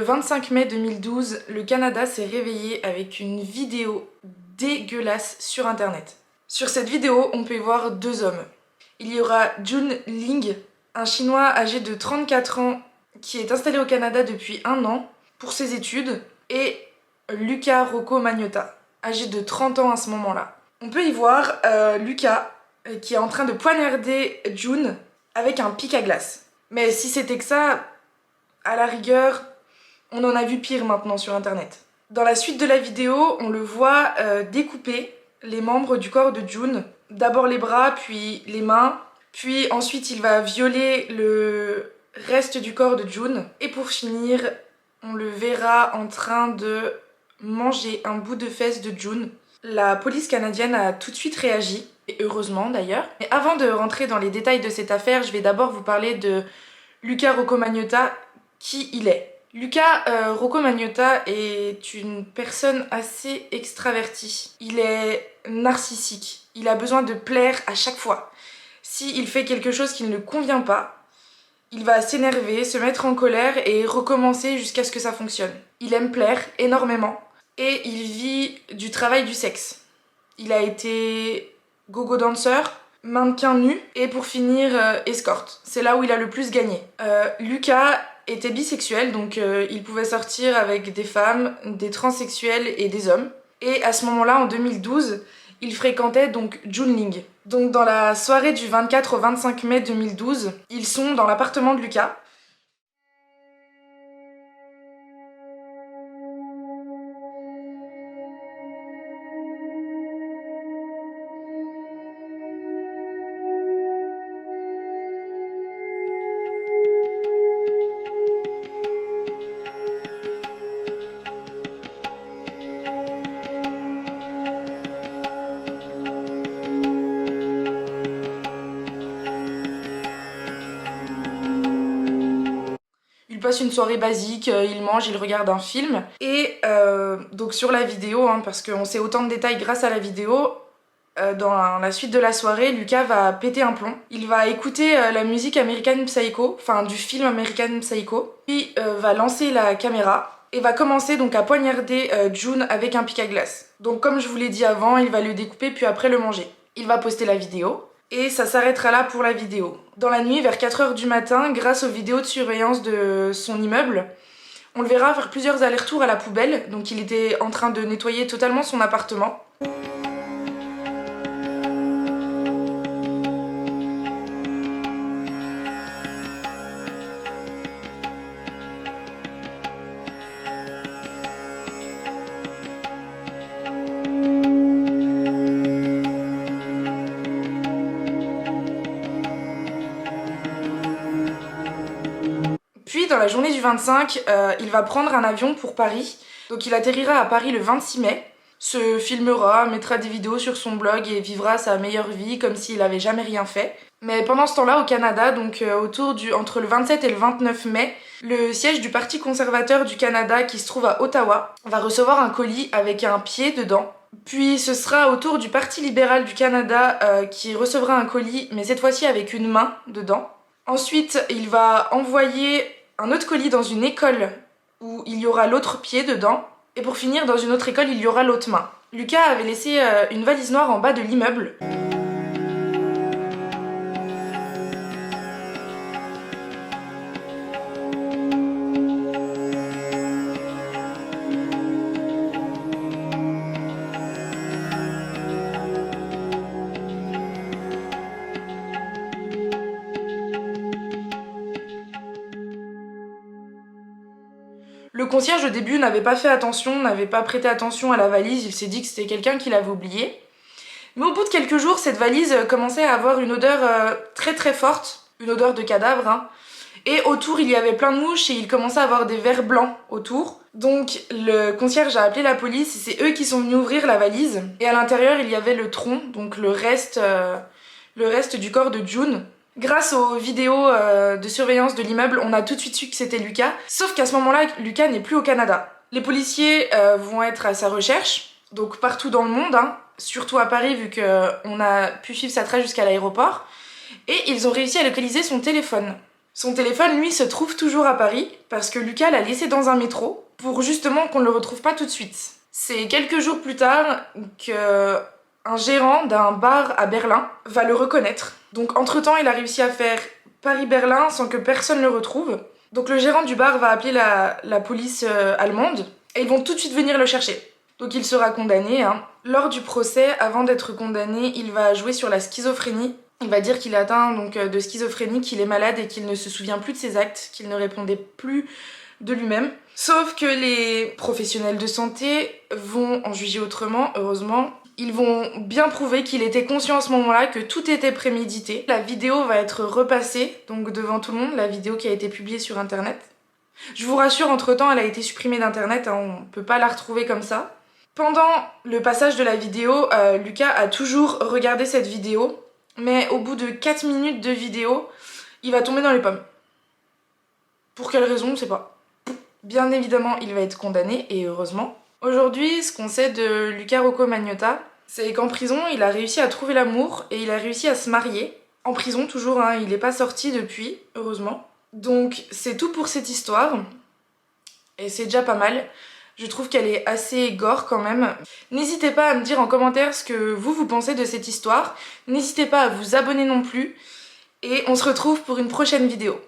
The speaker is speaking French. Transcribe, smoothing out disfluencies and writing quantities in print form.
25 mai 2012, le Canada s'est réveillé avec une vidéo dégueulasse sur internet. Sur cette vidéo, on peut y voir deux hommes. Il y aura Jun Ling, un Chinois âgé de 34 ans qui est installé au Canada depuis 1 an pour ses études, et Luca Rocco Magnotta, âgé de 30 ans à ce moment-là. On peut y voir Luca qui est en train de poignarder Jun avec un pic à glace. Mais si c'était que ça, à la rigueur, on en a vu pire maintenant sur internet. Dans la suite de la vidéo, on le voit découper les membres du corps de Jun. D'abord les bras, puis les mains, puis ensuite il va violer le reste du corps de Jun. Et pour finir, on le verra en train de manger un bout de fesse de Jun. La police canadienne a tout de suite réagi, et heureusement d'ailleurs. Mais avant de rentrer dans les détails de cette affaire, je vais d'abord vous parler de Luca Rocco Magnotta, qui il est. Luca Rocco Magnotta est une personne assez extravertie. Il est narcissique. Il a besoin de plaire à chaque fois. S'il fait quelque chose qui ne lui convient pas, il va s'énerver, se mettre en colère et recommencer jusqu'à ce que ça fonctionne. Il aime plaire énormément et il vit du travail du sexe. Il a été go-go dancer, mannequin nu et pour finir escorte. C'est là où il a le plus gagné. Luca était bisexuel, donc il pouvait sortir avec des femmes, des transsexuels et des hommes. Et à ce moment-là, en 2012, il fréquentait donc Jun Ling. Donc dans la soirée du 24 au 25 mai 2012, ils sont dans l'appartement de Luca. Il passe une soirée basique, il mange, il regarde un film. Et donc sur la vidéo, parce qu'on sait autant de détails grâce à la vidéo, dans la suite de la soirée, Luca va péter un plomb. Il va écouter la musique American Psycho, enfin du film American Psycho, puis va lancer la caméra et va commencer donc à poignarder Jun avec un pic à glace. Donc comme je vous l'ai dit avant, il va le découper puis après le manger. Il va poster la vidéo. Et ça s'arrêtera là pour la vidéo. Dans la nuit, vers 4h du matin, grâce aux vidéos de surveillance de son immeuble, on le verra faire plusieurs allers-retours à la poubelle. Donc il était en train de nettoyer totalement son appartement. Puis dans la journée du 25, il va prendre un avion pour Paris. Donc il atterrira à Paris le 26 mai, se filmera, mettra des vidéos sur son blog et vivra sa meilleure vie comme s'il avait jamais rien fait. Mais pendant ce temps-là, au Canada, donc entre le 27 et le 29 mai, le siège du Parti conservateur du Canada, qui se trouve à Ottawa, va recevoir un colis avec un pied dedans. Puis ce sera au tour du Parti libéral du Canada qui recevra un colis, mais cette fois-ci avec une main dedans. Ensuite, il va envoyer un autre colis dans une école où il y aura l'autre pied dedans. Et pour finir, dans une autre école, il y aura l'autre main. Luca avait laissé une valise noire en bas de l'immeuble. Le concierge au début n'avait pas fait attention, n'avait pas prêté attention à la valise, il s'est dit que c'était quelqu'un qui l'avait oublié. Mais au bout de quelques jours, cette valise commençait à avoir une odeur très très forte, une odeur de cadavre. Et autour, il y avait plein de mouches et il commençait à avoir des vers blancs autour. Donc le concierge a appelé la police et c'est eux qui sont venus ouvrir la valise. Et à l'intérieur, il y avait le tronc, donc le reste du corps de Jun. Grâce aux vidéos de surveillance de l'immeuble, on a tout de suite su que c'était Luca. Sauf qu'à ce moment-là, Luca n'est plus au Canada. Les policiers vont être à sa recherche, donc partout dans le monde, surtout à Paris vu qu'on a pu suivre sa trace jusqu'à l'aéroport. Et ils ont réussi à localiser son téléphone. Son téléphone, lui, se trouve toujours à Paris parce que Lucas l'a laissé dans un métro pour justement qu'on ne le retrouve pas tout de suite. C'est quelques jours plus tard que un gérant d'un bar à Berlin va le reconnaître. Donc entre-temps, il a réussi à faire Paris-Berlin sans que personne le retrouve. Donc le gérant du bar va appeler la police allemande et ils vont tout de suite venir le chercher. Donc il sera condamné. Lors du procès, avant d'être condamné, il va jouer sur la schizophrénie. Il va dire qu'il est atteint donc, de schizophrénie, qu'il est malade et qu'il ne se souvient plus de ses actes, qu'il ne répondait plus de lui-même. Sauf que les professionnels de santé vont en juger autrement, heureusement. Ils vont bien prouver qu'il était conscient à ce moment-là, que tout était prémédité. La vidéo va être repassée, donc devant tout le monde, la vidéo qui a été publiée sur internet. Je vous rassure, entre-temps, elle a été supprimée d'internet, on peut pas la retrouver comme ça. Pendant le passage de la vidéo, Lucas a toujours regardé cette vidéo, mais au bout de 4 minutes de vidéo, il va tomber dans les pommes. Pour quelle raison, on ne sait pas. Bien évidemment, il va être condamné, et heureusement. Aujourd'hui, ce qu'on sait de Luca Rocco Magnotta, c'est qu'en prison, il a réussi à trouver l'amour et il a réussi à se marier. En prison, toujours, il n'est pas sorti depuis, heureusement. Donc, c'est tout pour cette histoire. Et c'est déjà pas mal. Je trouve qu'elle est assez gore quand même. N'hésitez pas à me dire en commentaire ce que vous pensez de cette histoire. N'hésitez pas à vous abonner non plus. Et on se retrouve pour une prochaine vidéo.